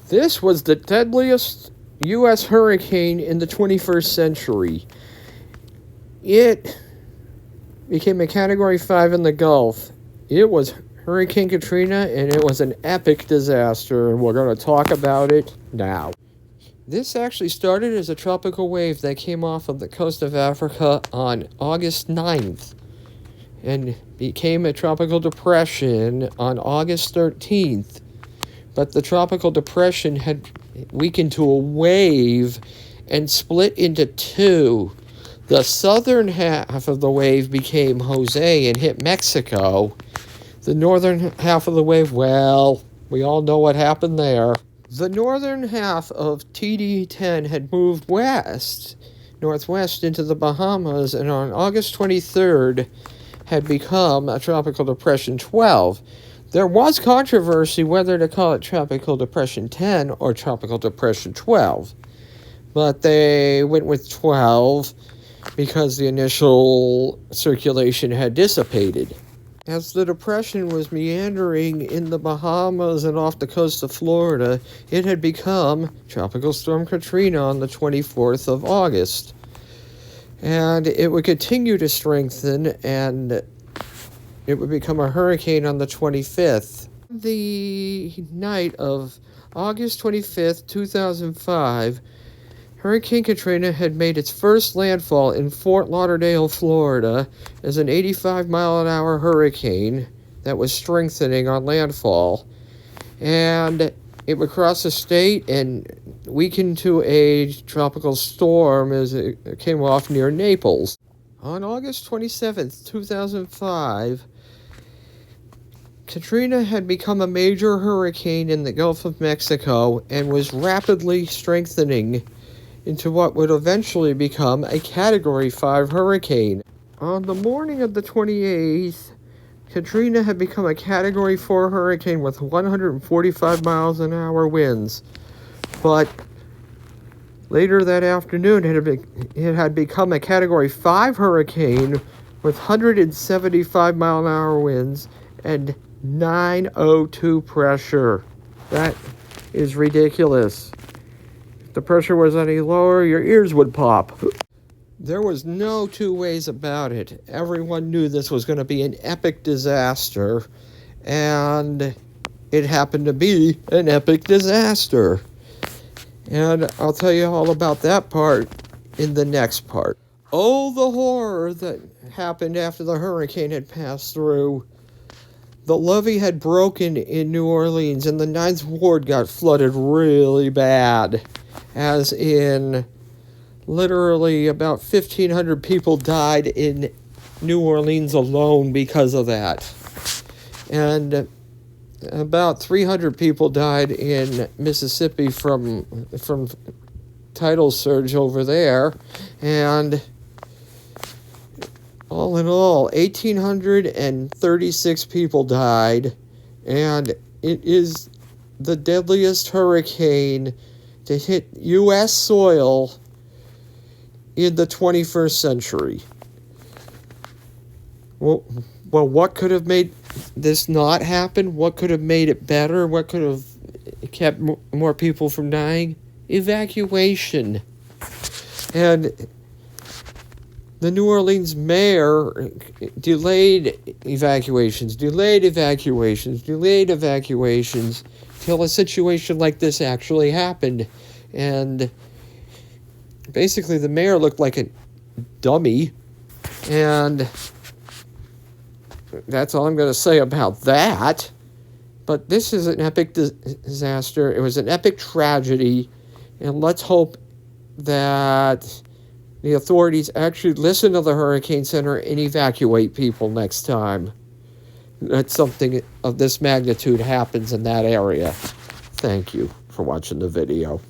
This was the deadliest U.S. hurricane in the 21st century. It became a Category 5 in the Gulf. It was Hurricane Katrina, and it was an epic disaster, and we're going to talk about it now. This actually started as a tropical wave that came off of the coast of Africa on August 9th and became a tropical depression on August 13th. But the tropical depression had weakened to a wave and split into two. The southern half of the wave became Jose and hit Mexico. The northern half of the wave, well, we all know what happened there. The northern half of TD10 had moved northwest into the Bahamas, and on August 23rd had become a Tropical Depression 12. There was controversy whether to call it Tropical Depression 10 or Tropical Depression 12, but they went with 12 because the initial circulation had dissipated. As the depression was meandering in the Bahamas and off the coast of Florida, it had become Tropical Storm Katrina on the 24th of August. And it would continue to strengthen, and it would become a hurricane on the 25th. The night of August 25th, 2005, Hurricane Katrina had made its first landfall in Fort Lauderdale, Florida, as an 85-mile-an-hour hurricane that was strengthening on landfall. And it would cross the state and weaken to a tropical storm as it came off near Naples. On August 27th, 2005, Katrina had become a major hurricane in the Gulf of Mexico and was rapidly strengthening into what would eventually become a Category 5 hurricane. On the morning of the 28th, Katrina had become a Category 4 hurricane with 145 miles an hour winds. But later that afternoon, it had become a Category 5 hurricane with 175 mile an hour winds and 902 pressure. That is ridiculous. If the pressure was any lower, your ears would pop. There was no two ways about it. Everyone knew this was going to be an epic disaster, and it happened to be an epic disaster. And I'll tell you all about that part in the next part. Oh, the horror that happened after the hurricane had passed through. The levee had broken in New Orleans, and the 9th Ward got flooded really bad. As in, literally about 1,500 people died in New Orleans alone because of that. And about 300 people died in Mississippi from tidal surge over there. And all in all, 1,836 people died. And it is the deadliest hurricane to hit U.S. soil in the 21st century. Well, what could have made this not happen? What could have made it better? What could have kept more people from dying? Evacuation. And the New Orleans mayor delayed evacuations till a situation like this actually happened. And basically the mayor looked like a dummy, and that's all I'm going to say about that. But this is an epic disaster. It was an epic tragedy, and let's hope that the authorities actually listen to the Hurricane Center and evacuate people next time that something of this magnitude happens in that area. Thank you for watching the video.